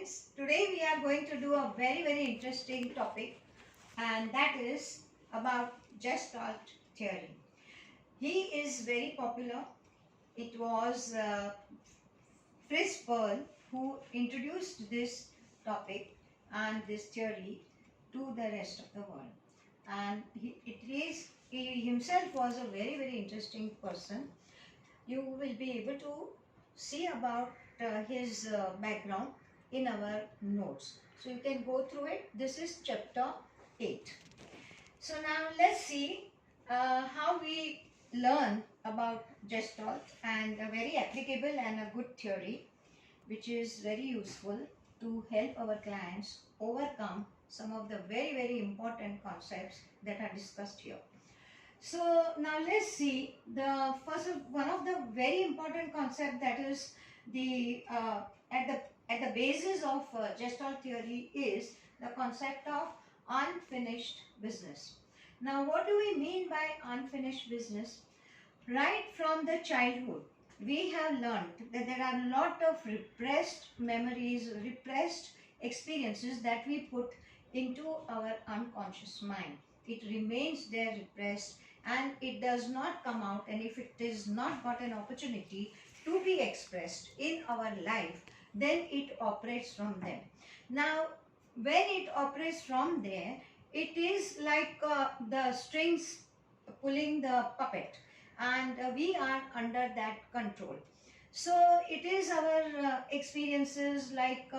friends. Today we are going to do a very interesting topic, and that is about Gestalt theory. He is very popular. It was Fritz Perl who introduced this topic and this theory to the rest of the world. And he himself was a very interesting person. You will be able to see about his background in our notes. So you can go through it. This is chapter 8. So now let's see how we learn about Gestalt, and a very applicable and a good theory which is very useful to help our clients overcome some of the very important concepts that are discussed here. So now let's see one of the very important concept that is the at the basis of Gestalt theory is the concept of unfinished business. Now what do we mean by unfinished business? Right from the childhood, we have learned that there are a lot of repressed memories, repressed experiences that we put into our unconscious mind. It remains there repressed and it does not come out, and if it is not got an opportunity to be expressed in our life, then it operates from them. Now when it operates from there, it is like the strings pulling the puppet, and we are under that control. So it is our experiences, like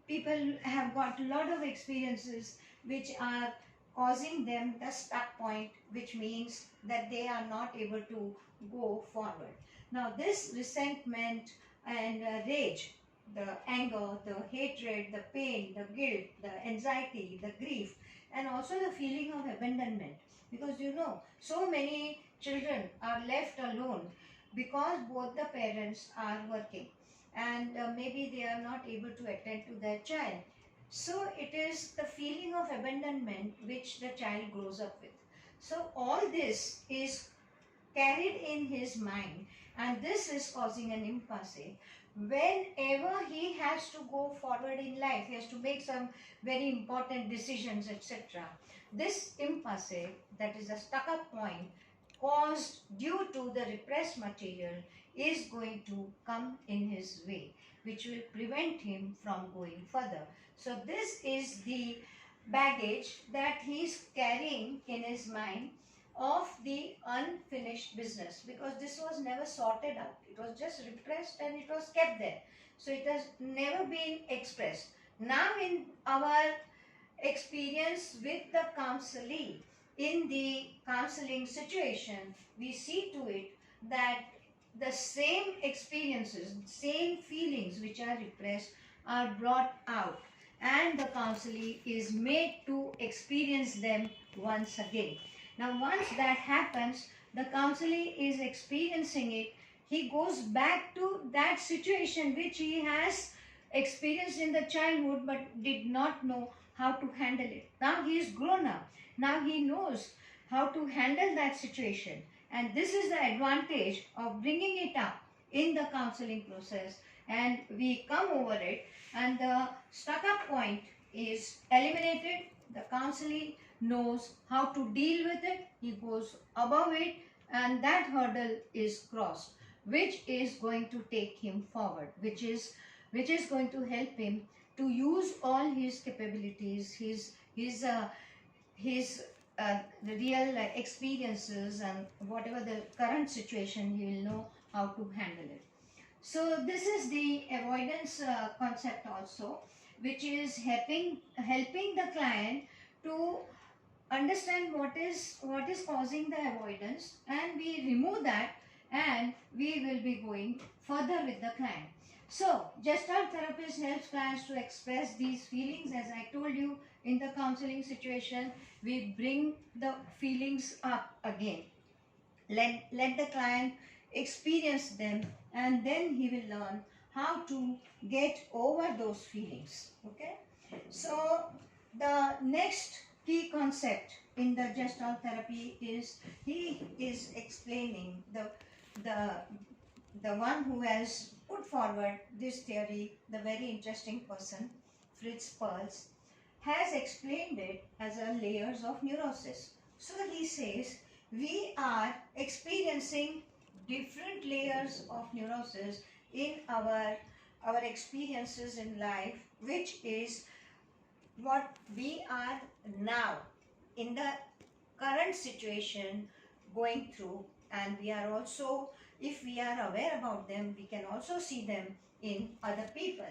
people have got a lot of experiences which are causing them the stuck point, which means that they are not able to go forward. Now this resentment and rage, the anger, the hatred, the pain, the guilt, the anxiety, the grief, and also the feeling of abandonment, because so many children are left alone because both the parents are working, and maybe they are not able to attend to their child. So it is the feeling of abandonment which the child grows up with. So all this is carried in his mind, and this is causing an impasse. Whenever he has to go forward in life, he has to make some very important decisions, etc. This impasse, that is a stuck up point caused due to the repressed material, is going to come in his way, which will prevent him from going further. So this is the baggage that he is carrying in his mind of the unfinished business, because this was never sorted out. It was just repressed and it was kept there. So it has never been expressed. Now in our experience with the counselee, in the counseling situation, we see to it that the same experiences, same feelings which are repressed are brought out, and the counselee is made to experience them once again. Now once that happens, the counselee is experiencing it. He goes back to that situation which he has experienced in the childhood but did not know how to handle it. Now he is grown up. Now he knows how to handle that situation, and this is the advantage of bringing it up in the counseling process, and we come over it, and the stuck up point is eliminated. The counselee knows how to deal with it. He goes above it, and that hurdle is crossed, which is going to take him forward, which is going to help him to use all his capabilities, the real experiences, and whatever the current situation, he will know how to handle it. So this is the avoidance concept also, which is helping the client to understand what is causing the avoidance, and we remove that, and we will be going further with the client. So Gestalt therapist helps clients to express these feelings. As I told you, in the counseling situation, we bring the feelings up again. Let the client experience them, and then he will learn how to get over those feelings. Okay. So the next key concept in the Gestalt therapy is, he is explaining the one who has put forward this theory, the very interesting person, Fritz Perls, has explained it as a layers of neurosis. So he says we are experiencing different layers of neurosis in our experiences in life, which is what we are now in the current situation going through, and we are also, if we are aware about them, we can also see them in other people.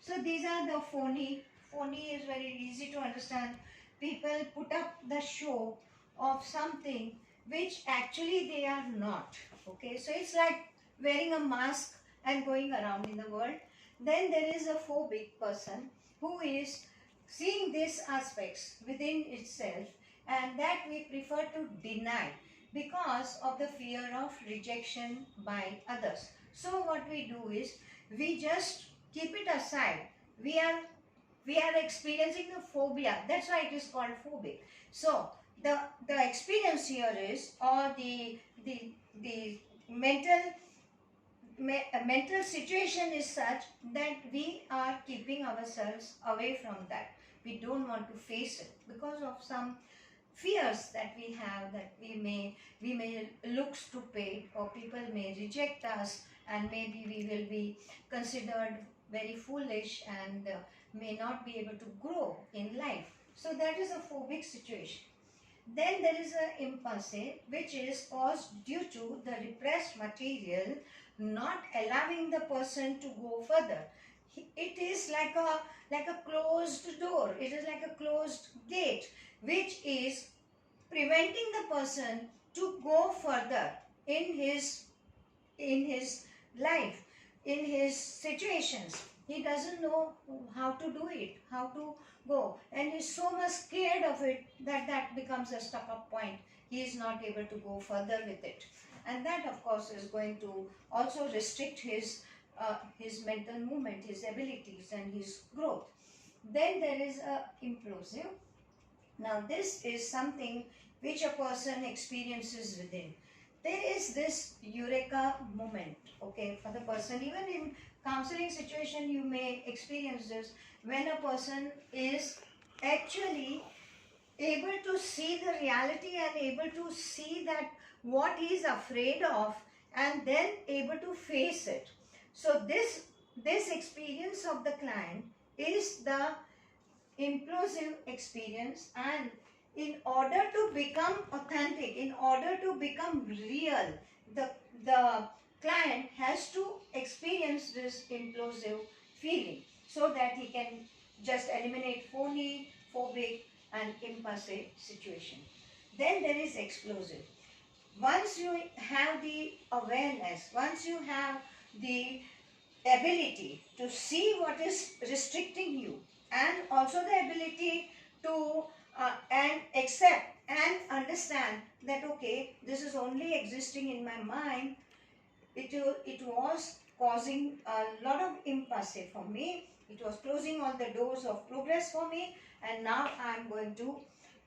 So these are the phony is very easy to understand. People put up the show of something which actually they are not. Okay, so it's like wearing a mask and going around in the world. Then there is a phobic person who is seeing these aspects within itself, and that we prefer to deny because of the fear of rejection by others. So what we do is we just keep it aside. We are experiencing the phobia. That's why it is called phobic. So the experience here is, or the mental situation is such that we are keeping ourselves away from that. We don't want to face it because of some fears that we have, that we may look stupid, or people may reject us, and maybe we will be considered very foolish and may not be able to grow in life. So that is a phobic situation. Then there is a impulsive, which is caused due to the repressed material not allowing the person to go further. It is like a closed door. It is like a closed gate, which is preventing the person to go further in his life, in his situations. He doesn't know how to do it, how to go, and he's so much scared of it that that becomes a stuck-up point. He is not able to go further with it, and that of course is going to also restrict his mental movement, his abilities, and his growth. Then there is a implosive. Now this is something which a person experiences within. There is this eureka moment, okay, for the person. Even in counseling situation you may experience this, when a person is actually able to see the reality and able to see that what he is afraid of, and then able to face it. So this experience of the client is the implosive experience, and in order to become authentic, in order to become real, the client has to experience this implosive feeling so that he can just eliminate phony, phobic, and impulsive situation. Then there is explosive. Once you have the awareness, once you have the ability to see what is restricting you, and also the ability to and accept and understand that okay, this is only existing in my mind, it was causing a lot of impulsive for me, it was closing all the doors of progress for me, and now I'm going to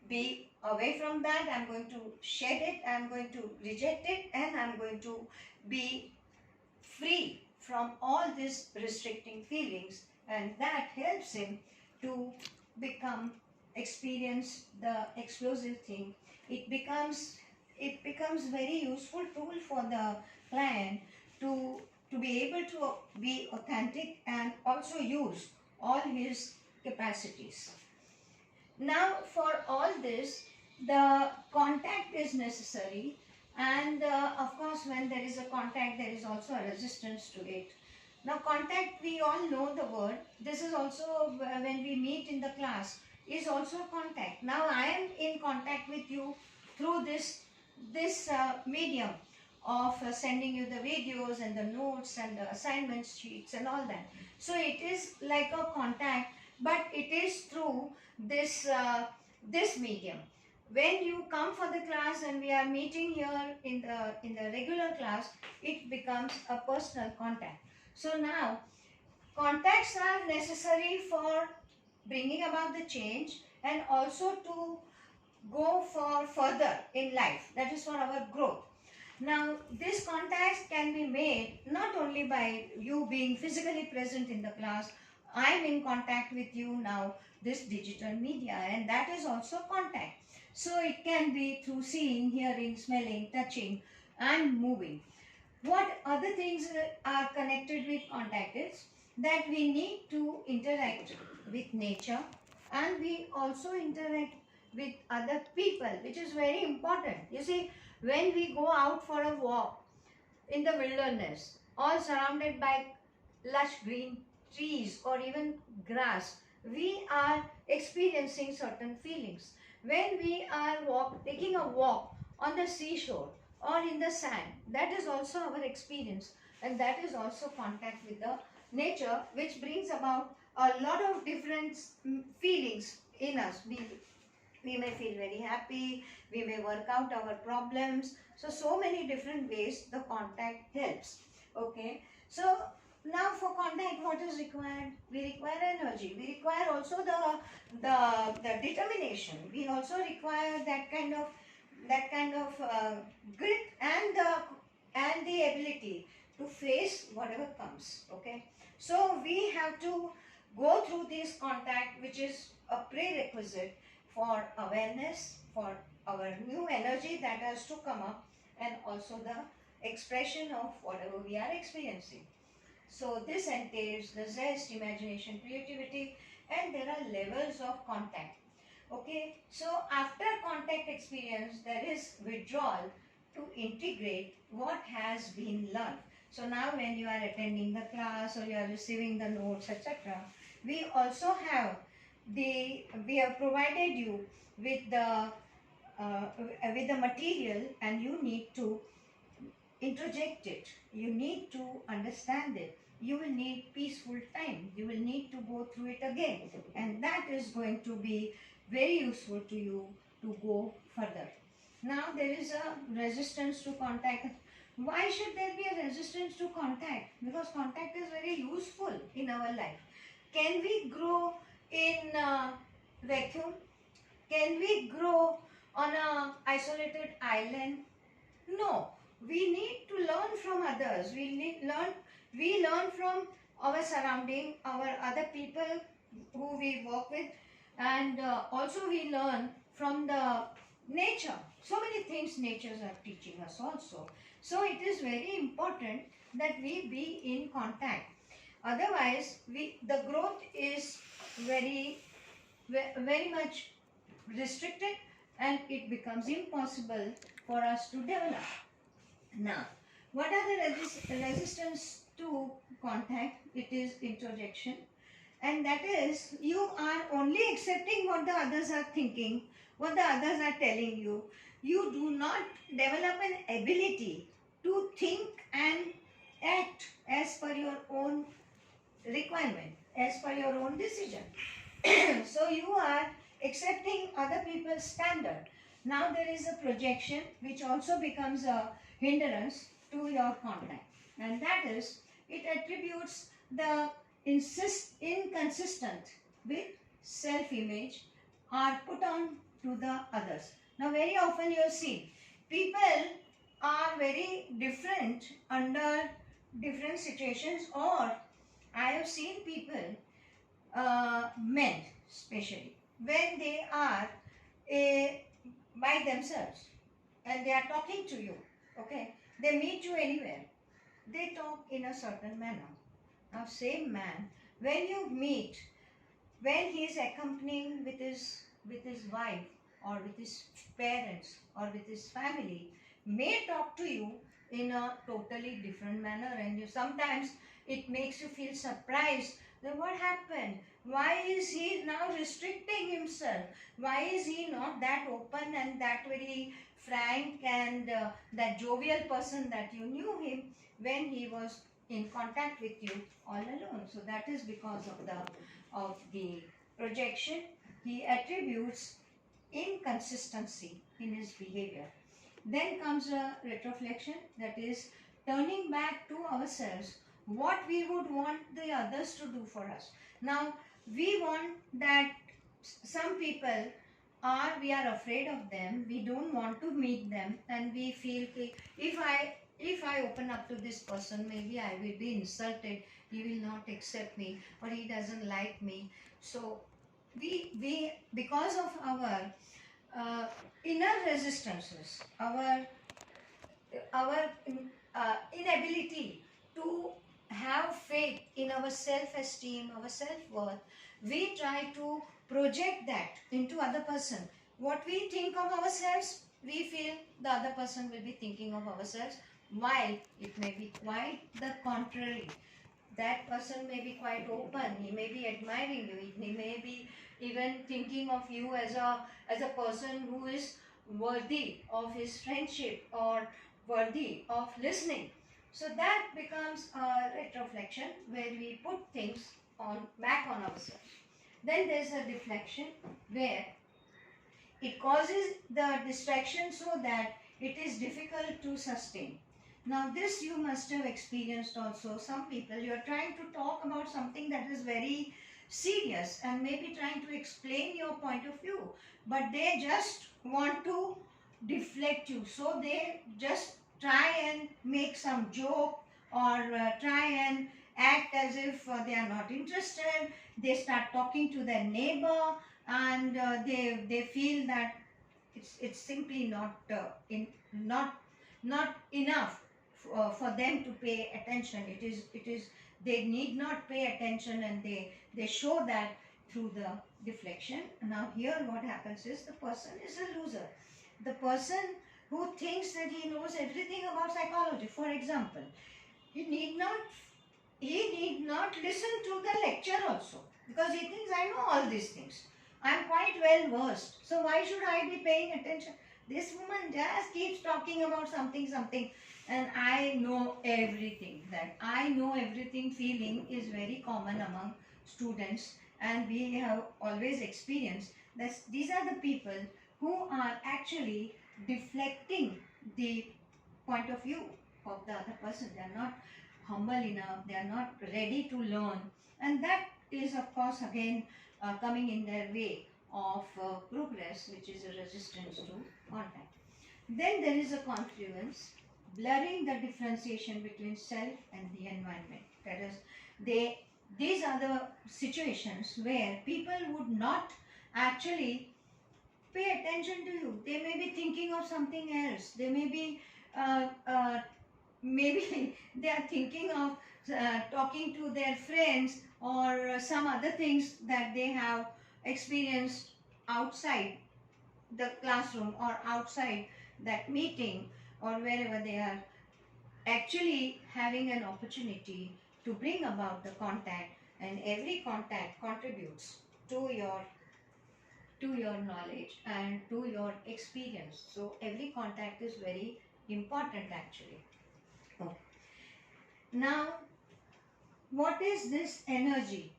be away from that, I'm going to shed it, I'm going to reject it, and I'm going to be free from all these restricting feelings, and that helps him to experience the explosive thing. It becomes very useful tool for the client to be able to be authentic and also use all his capacities. Now for all this, the contact is necessary, and of course when there is a contact there is also a resistance to it. Now contact, we all know the word. This is also when we meet in the class is also contact. Now I am in contact with you through this medium of sending you the videos and the notes and the assignment sheets and all that. So it is like a contact, but it is through this this medium. When you come for the class and we are meeting here in the regular class, it becomes a personal contact. So now contacts are necessary for bringing about the change and also to go for further in life. That is for our growth. Now, this contact can be made not only by you being physically present in the class. I'm in contact with you now, this digital media, and that is also contact. So it can be through seeing, hearing, smelling, touching, and moving. What other things are connected with contact is that we need to interact with nature, and we also interact with other people, which is very important. You see, when we go out for a walk in the wilderness, all surrounded by lush green trees or even grass, we are experiencing certain feelings. When we are taking a walk on the seashore or in the sand, that is also our experience, and that is also contact with the nature, which brings about a lot of different feelings in us. We may feel very happy, we may work out our problems. So many different ways the contact helps. Okay, so now for contact, what is required? We require energy. We require also the determination. We also require that kind of grit and the ability to face whatever comes. Okay, so we have to go through this contact, which is a prerequisite for awareness, for our new energy that has to come up, and also the expression of whatever we are experiencing. So this entails the zest, imagination, creativity, and there are levels of contact. Okay, so after contact experience, there is withdrawal to integrate what has been learned. So now when you are attending the class or you are receiving the notes, etc., we also have we have provided you with the material, and you need to introject it. You need to understand it. You will need peaceful time. You will need to go through it again, and that is going to be very useful to you to go further. Now there is a resistance to contact. Why should there be a resistance to contact? Because contact is very useful in our life. Can we grow in vacuum? Can we grow on an isolated island? No. We need to learn from others. We learn from our surrounding, our other people who we work with, and also we learn from the nature. So many things natures are teaching us also. So it is very important that we be in contact. Otherwise, the growth is very much restricted, and it becomes impossible for us to develop. Now, what are the resistance to contact? It is introjection, and that is you are only accepting what the others are thinking, what the others are telling you. You do not develop an ability to think and act as per your own requirement, as per your own decision. So you are accepting other people's standard. Now there is a projection which also becomes a hindrance to your contact, and that is it attributes the inconsistent with self-image are put on to the others. Now very often you see people are very different under different situations, or I have seen people, men especially, when they are by themselves and they are talking to you, okay, they meet you anywhere, they talk in a certain manner. Now same man, when you meet, when he is accompanying with his wife or with his parents or with his family, may talk to you in a totally different manner, and sometimes it makes you feel surprised that what happened? Why is he now restricting himself? Why is he not that open and that very frank and that jovial person that you knew him when he was in contact with you all alone? So that is because of the projection. He attributes inconsistency in his behavior. Then comes a retroflexion, that is turning back to ourselves what we would want the others to do for us. Now we want that some people or we are afraid of them, we don't want to meet them, and we feel कि if I open up to this person, maybe I will be insulted, he will not accept me, or he doesn't like me. So we because of our uh, inner resistances, our inability to have faith in our self-esteem, our self-worth, we try to project that into other person. What we think of ourselves, we feel the other person will be thinking of ourselves, while it may be quite the contrary. That person may be quite open, he may be admiring you, he may be even thinking of you as a person who is worthy of his friendship or worthy of listening. So that becomes a retroflexion where we put things on back on ourselves. Then there's a deflection where it causes the distraction so that it is difficult to sustain. Now this you must have experienced also. Some people, you are trying to talk about something that is very serious and maybe trying to explain your point of view, but they just want to deflect you. So they just try and make some joke, or try and act as if they are not interested. They start talking to their neighbor, and they feel that it's simply not enough for them to pay attention. It is they need not pay attention, and they show that through the deflection. Now here what happens is the person is a loser. The person who thinks that he knows everything about psychology, for example, he need not listen to the lecture also, because he thinks I know all these things. I am quite well versed. So why should I be paying attention? This woman just keeps talking about something, and I know everything. That I know everything feeling is very common among students, and we have always experienced that these are the people who are actually deflecting the point of view of the other person. They are not humble enough, they are not ready to learn, and that is of course again coming in their way of progress, which is a resistance to contact. Then there is a confluence, blurring the differentiation between self and the environment. That is, these are the situations where people would not actually pay attention to you. They may be thinking of something else. They may be maybe they are thinking of talking to their friends, or some other things that they have experienced outside the classroom or outside that meeting, or wherever they are actually having an opportunity to bring about the contact, and every contact contributes to your knowledge and to your experience. So every contact is very important actually. Okay. Now, what is this energy,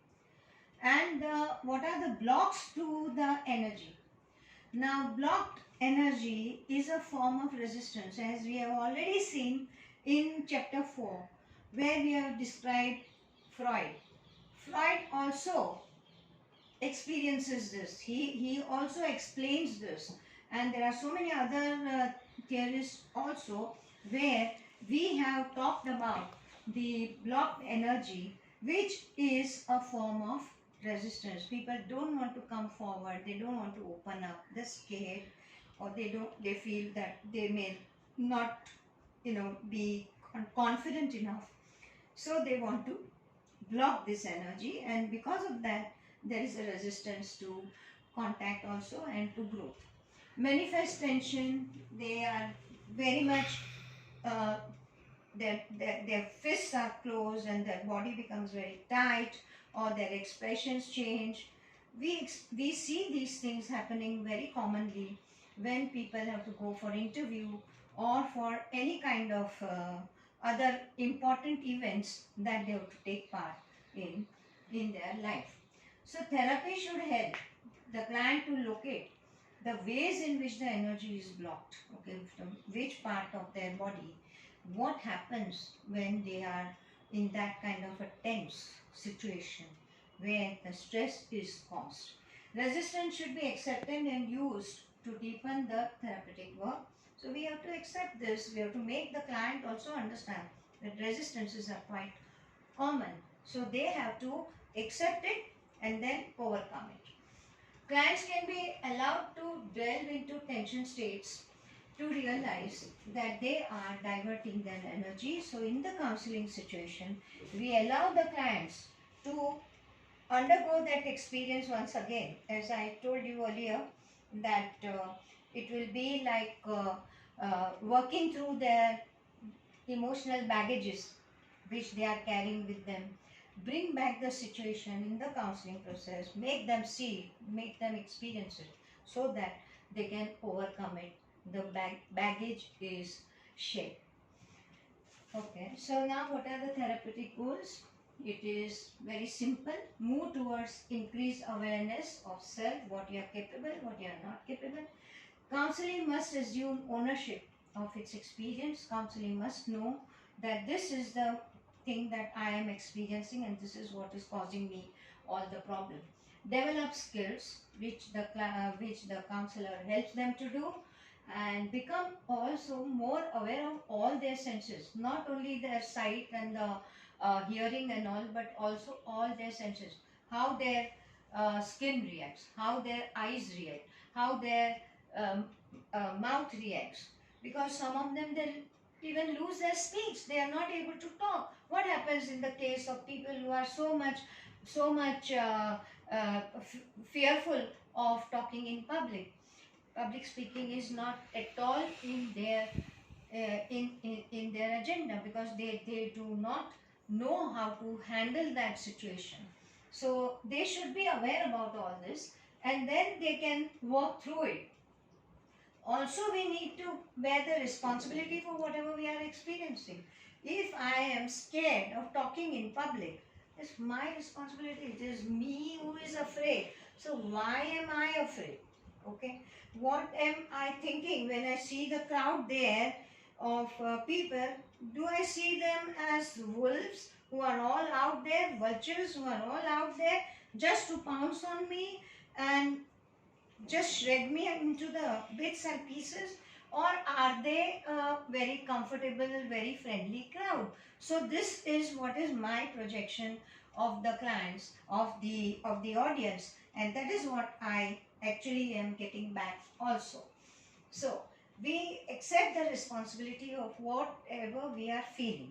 and what are the blocks to the energy? Now, blocked energy is a form of resistance, as we have already seen in chapter 4, where we have described Freud. Freud also experiences this. He also explains this, and there are so many other theorists also, where we have talked about the blocked energy, which is a form of resistance. People don't want to come forward, they don't want to open up, they're scared, or they feel that they may not be confident enough, so they want to block this energy, and because of that there is a resistance to contact also, and to growth. Manifest tension, they are very much uh, their fists are closed and their body becomes very tight, or their expressions change. We see these things happening very commonly when people have to go for interview, or for any kind of other important events that they have to take part in their life. So therapy should help the client to locate the ways in which the energy is blocked, okay, from which part of their body, what happens when they are in that kind of a tense situation where the stress is caused. Resistance should be accepted and used to deepen the therapeutic work. So we have to accept this. We have to make the client also understand that resistances are quite common. So they have to accept it and then overcome it. Clients can be allowed to delve into tension states to realize that they are diverting their energy. So in the counseling situation, we allow the clients to undergo that experience once again. As I told you earlier, that it will be like working through their emotional baggages which they are carrying with them. Bring back the situation in the counseling process, make them see, make them experience it so that they can overcome it. The baggage is shared. Okay, so now what are the therapeutic goals? It is very simple. Move towards increased awareness of self, what you are capable, what you are not capable. Counseling must assume ownership of its experience. Counseling must know that this is the thing that I am experiencing and this is what is causing me all the problem. Develop skills which the counselor helps them to do, and become also more aware of all their senses, not only their sight and the hearing and all, but also all their senses. How their skin reacts, how their eyes react, how their um, mouth reacts, because some of them they even lose their speech. They are not able to talk. What happens in the case of people who are so much fearful of talking in public? Public speaking is not at all in their in their agenda, because they do not know how to handle that situation. So they should be aware about all this and then they can work through it. Also, we need to bear the responsibility for whatever we are experiencing. If I am scared of talking in public, it's my responsibility. It is me who is afraid. So why am I afraid? Okay. What am I thinking when I see the crowd there of people? Do I see them as wolves who are all out there, vultures who are all out there just to pounce on me and just shred me into the bits and pieces? Or are they a very comfortable, very friendly crowd? So this is what is my projection of the clients, of the audience, and that is what I actually am getting back also. So we accept the responsibility of whatever we are feeling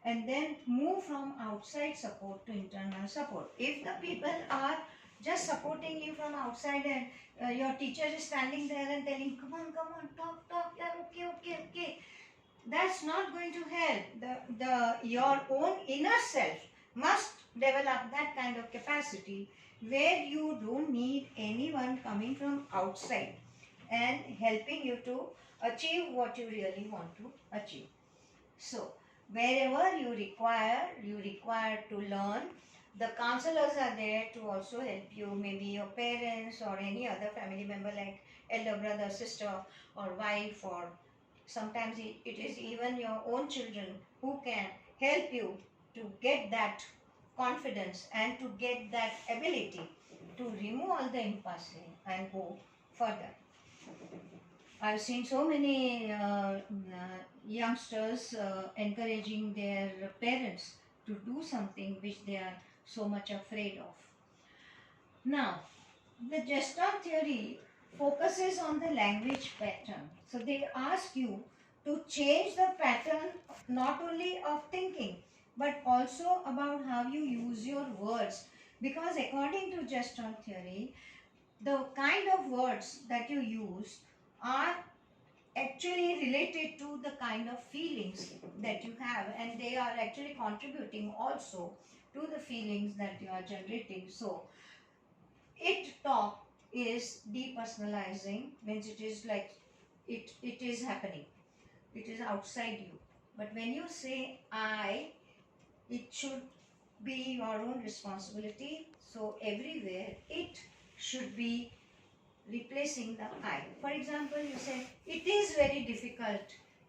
and then move from outside support to internal support. If the people are just supporting you from outside and your teacher is standing there and telling, come on, talk, yeah, okay, that's not going to help. Your own inner self must develop that kind of capacity where you don't need anyone coming from outside and helping you to achieve what you really want to achieve. So wherever you require to learn, the counselors are there to also help you, maybe your parents or any other family member like elder brother, sister or wife, or sometimes it is even your own children who can help you to get that confidence and to get that ability to remove all the impulsing and go further. I've seen so many youngsters encouraging their parents to do something which they are so much afraid of. Now, the Gestalt theory focuses on the language pattern. So they ask you to change the pattern not only of thinking but also about how you use your words. Because according to Gestalt theory, the kind of words that you use are actually related to the kind of feelings that you have, and they are actually contributing also to the feelings that you are generating. So it talk is depersonalizing, means it is like it is happening, it is outside you. But when you say I, it should be your own responsibility. So everywhere it should be replacing the I. For example, you say it is very difficult.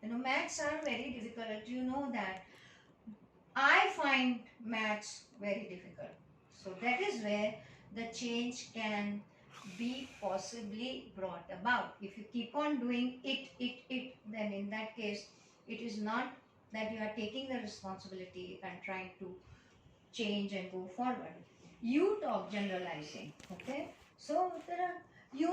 Maths are very difficult. You know that. I find maths very difficult. So that is where the change can be possibly brought about. If you keep on doing it, then in that case, it is not that you are taking the responsibility and trying to change and go forward. You talk generalizing, okay? So there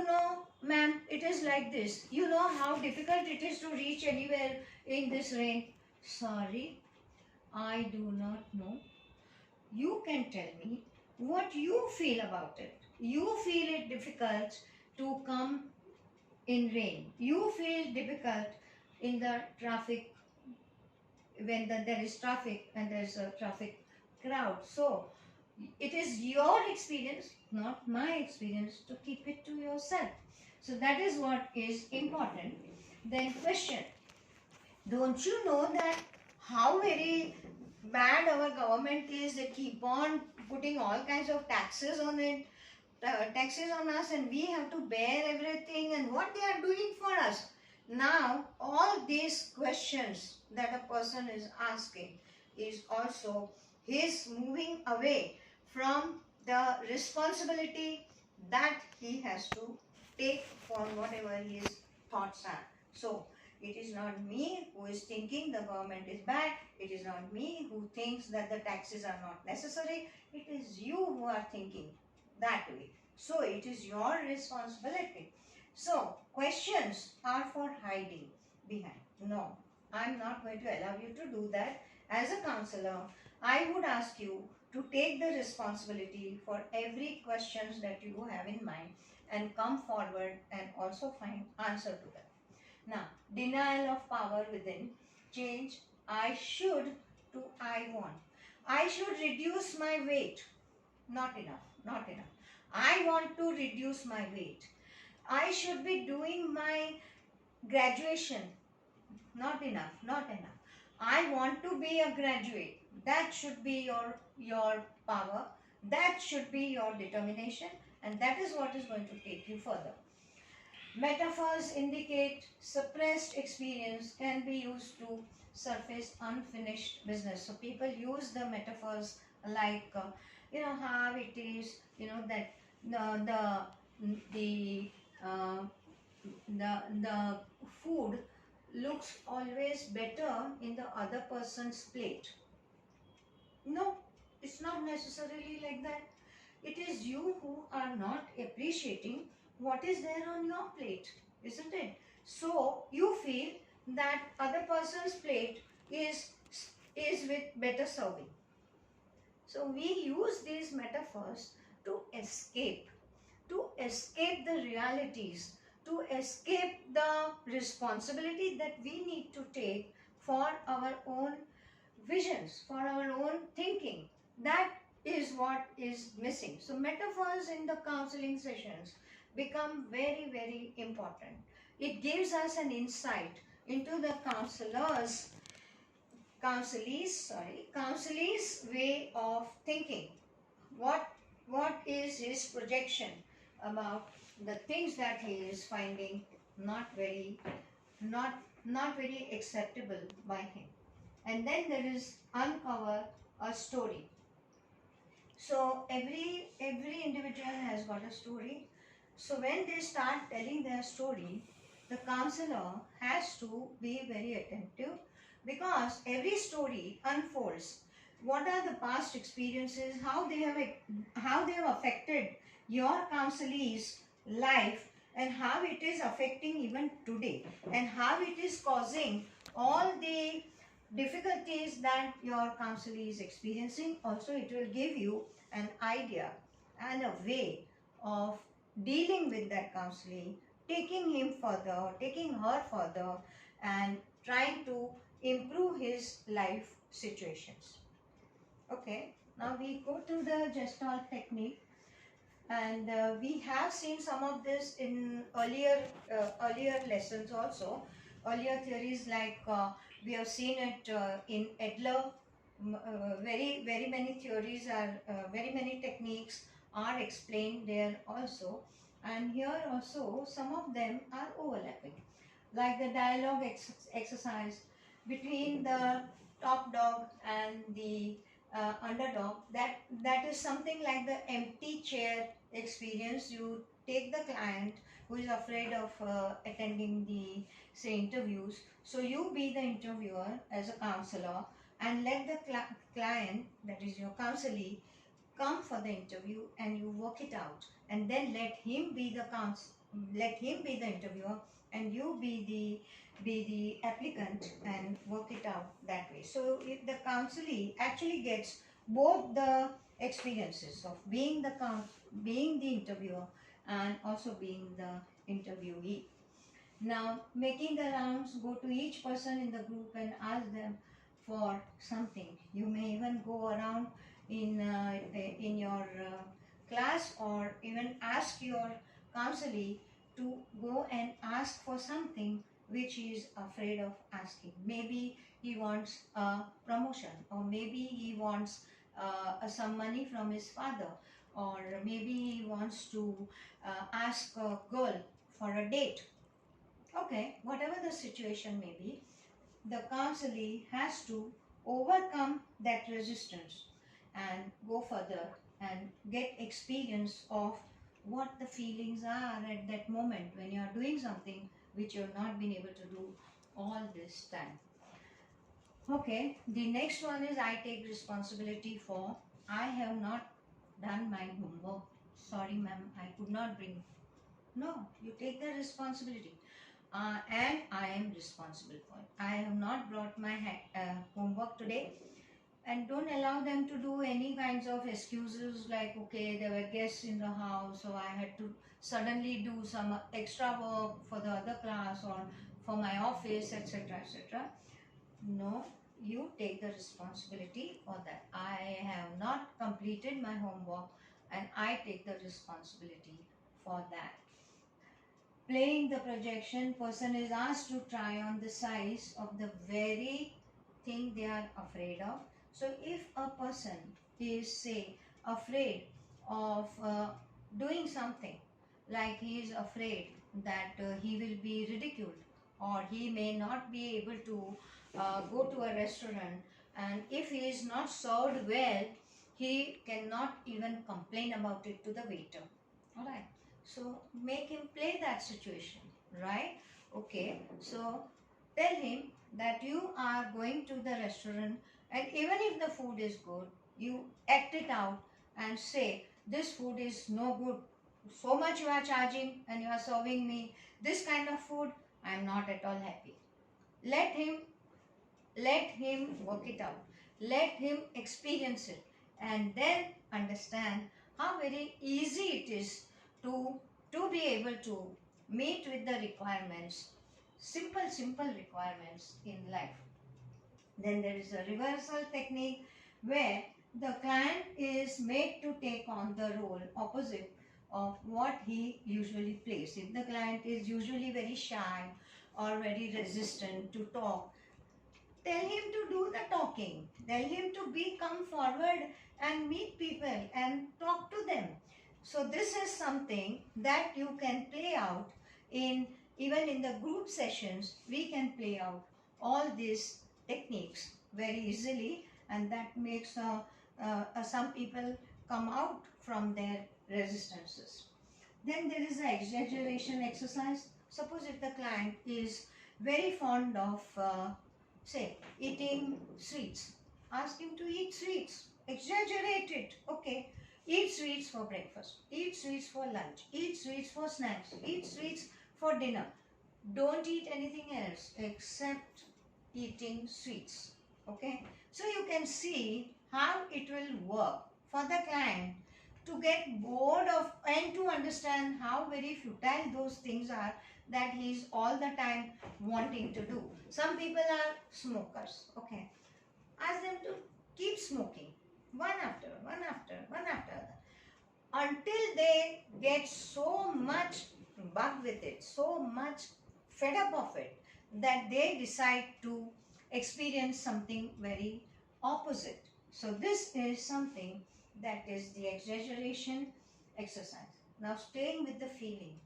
are, ma'am, it is like this. You know how difficult it is to reach anywhere in this rain. Sorry, I do not know. You can tell me what you feel about it. You feel it difficult to come in rain. You feel difficult in the traffic when there is traffic and there is a traffic crowd. So it is your experience, not my experience, to keep it to yourself. So that is what is important. Then question, don't you know that how very bad our government is? They keep on putting all kinds of taxes on it, taxes on us, and we have to bear everything, and what they are doing for us. Now all these questions that a person is asking is also his moving away from the responsibility that he has to take for whatever his thoughts are. So it is not me who is thinking the government is bad. It is not me who thinks that the taxes are not necessary. It is you who are thinking that way. So it is your responsibility. So questions are for hiding behind. No, I am not going to allow you to do that. As a counselor, I would ask you to take the responsibility for every questions that you have in mind and come forward and also find answer to them. Now, denial of power within, change I should to I want. I should reduce my weight. Not enough, not enough. I want to reduce my weight. I should be doing my graduation. Not enough, not enough. I want to be a graduate. That should be your power. That should be your determination, and that is what is going to take you further. Metaphors indicate suppressed experience can be used to surface unfinished business. So people use the metaphors like, how it is, that the uh, the food looks always better in the other person's plate. No, it's not necessarily like that. It is you who are not appreciating what is there on your plate, isn't it? So you feel that other person's plate is with better serving. So we use these metaphors to escape the realities, to escape the responsibility that we need to take for our own visions, for our own thinking. That is what is missing. So metaphors in the counseling sessions become very, very important. It gives us an insight into the counselee's way of thinking. What is his projection about the things that he is finding not very acceptable by him. And then there is uncover a story. So every individual has got a story. So when they start telling their story, the counselor has to be very attentive, because every story unfolds what are the past experiences, how they have affected your counselee's life, and how it is affecting even today, and how it is causing all the difficulties that your counselee is experiencing. Also, it will give you an idea and a way of dealing with that counselee, taking him further, taking her further, and trying to improve his life situations. Okay, now we go to the Gestalt technique, and we have seen some of this in earlier lessons also. Earlier theories, like we have seen it in Adler. Very many theories are, very many techniques are explained there also, and here also some of them are overlapping, like the dialogue exercise between the top dog and the underdog. That is something like the empty chair experience. You take the client who is afraid of attending the, say, interviews. So you be the interviewer as a counselor, and let the client, that is your counselee, come for the interview, and you work it out, and then let him be the interviewer, and you be the applicant, and work it out that way. So if the counselee actually gets both the experiences of being the interviewer and also being the interviewee. Now, making the rounds, go to each person in the group and ask them for something. You may even go around in your class, or even ask your counselee to go and ask for something which he is afraid of asking. Maybe he wants a promotion, or maybe he wants some money from his father, or maybe he wants to ask a girl for a date. Okay, whatever the situation may be, the counselee has to overcome that resistance and go further and get experience of what the feelings are at that moment when you are doing something which you have not been able to do all this time. Okay, the next one is I take responsibility for. I have not done my homework. Sorry, ma'am, I could not bring. No, you take the responsibility. And I am responsible for it. I have not brought my homework today, and don't allow them to do any kinds of excuses like, okay, there were guests in the house, so I had to suddenly do some extra work for the other class or for my office, etc., etc. No, you take the responsibility for that. I have not completed my homework, and I take the responsibility for that. Playing the projection, person is asked to try on the size of the very thing they are afraid of. So if a person is, say, afraid of doing something, like he is afraid that he will be ridiculed, or he may not be able to go to a restaurant, and if he is not served well, he cannot even complain about it to the waiter. All right. So make him play that situation, right? Okay, so tell him that you are going to the restaurant, and even if the food is good, you act it out and say, this food is no good. So much you are charging and you are serving me this kind of food, I am not at all happy. Let him work it out. Let him experience it, and then understand how very easy it is to be able to meet with the requirements, simple requirements in life. Then there is a reversal technique, where the client is made to take on the role opposite of what he usually plays. If the client is usually very shy or very resistant to talk, tell him to do the talking. Tell him to come forward and meet people and talk to them. So this is something that you can play out even in the group sessions. We can play out all these techniques very easily, and that makes some people come out from their resistances. Then there is an exaggeration exercise. Suppose if the client is very fond of say, eating sweets, ask him to eat sweets. Exaggerate it. Okay, eat sweets for breakfast, eat sweets for lunch, eat sweets for snacks, eat sweets for dinner. Don't eat anything else except eating sweets. Okay, so you can see how it will work for the client to get bored of and to understand how very futile those things are that he is all the time wanting to do. Some people are smokers. Okay, ask them to keep smoking, one after one until they get so much bugged with it, so much fed up of it, that they decide to experience something very opposite. So this is something that is the exaggeration exercise. Now, staying with the feeling,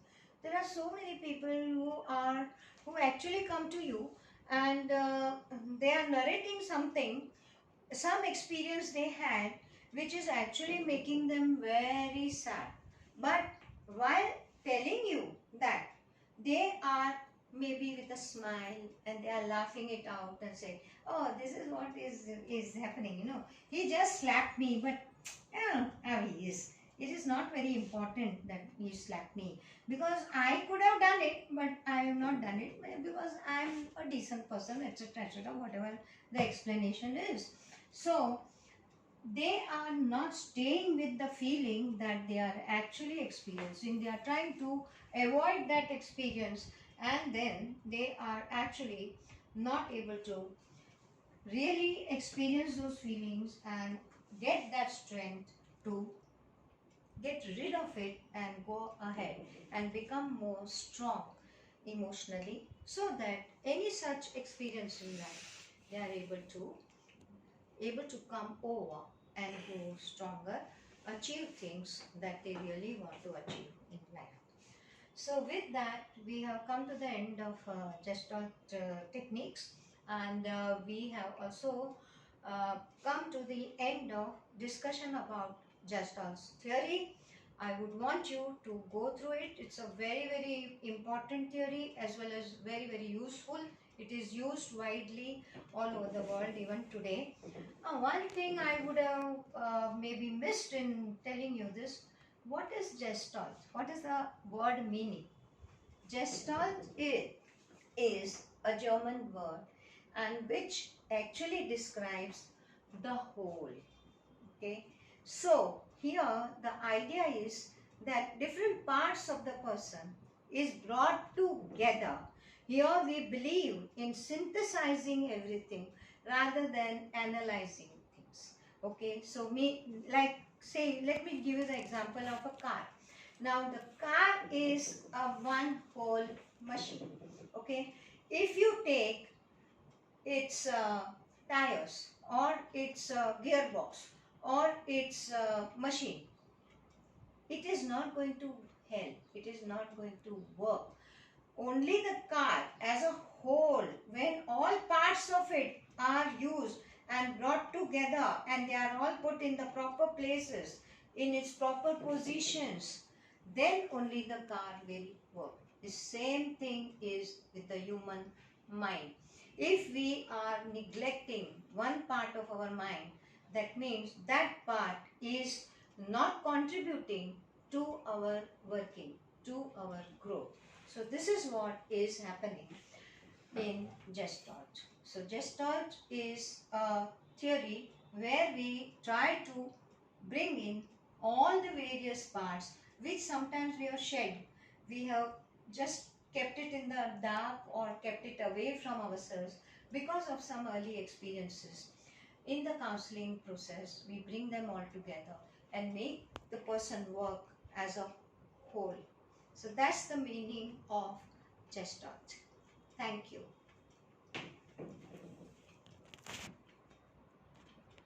there are so many people who actually come to you, and they are narrating some experience they had, which is actually making them very sad. But while telling you that, they are maybe with a smile and they are laughing it out and say, oh, this is what is happening, he just slapped me, but how he is. It is not very important that he slapped me, because I could have done it, but I have not done it because I am a decent person, etc., etc., whatever the explanation is. So they are not staying with the feeling that they are actually experiencing. They are trying to avoid that experience, and then they are actually not able to really experience those feelings and get that strength to get rid of it and go ahead and become more strong emotionally, so that any such experience in life they are able to come over and go stronger, achieve things that they really want to achieve in life. So with that, we have come to the end of Gestalt techniques, and we have also come to the end of discussion about Gestalt's theory. I would want you to go through it. It's a very, very important theory, as well as very, very useful. It is used widely all over the world even today. One thing I would have maybe missed in telling you this: what is Gestalt? What is the word meaning? Gestalt is a German word, and which actually describes the whole. Okay, so here the idea is that different parts of the person is brought together. Here we believe in synthesizing everything rather than analyzing things. Okay, so let me give you the example of a car. Now the car is a one whole machine. Okay, if you take its tires or its gearbox or its machine, it is not going to help, it is not going to work. Only the car as a whole, when all parts of it are used and brought together and they are all put in the proper places, in its proper positions, then only the car will work. The same thing is with the human mind. If we are neglecting one part of our mind, that means that part is not contributing to our working, to our growth. So this is what is happening in Gestalt. So Gestalt is a theory where we try to bring in all the various parts which sometimes we have shed. We have just kept it in the dark or kept it away from ourselves because of some early experiences. In the counseling process, we bring them all together and make the person work as a whole. So that's the meaning of Gestalt. Thank you.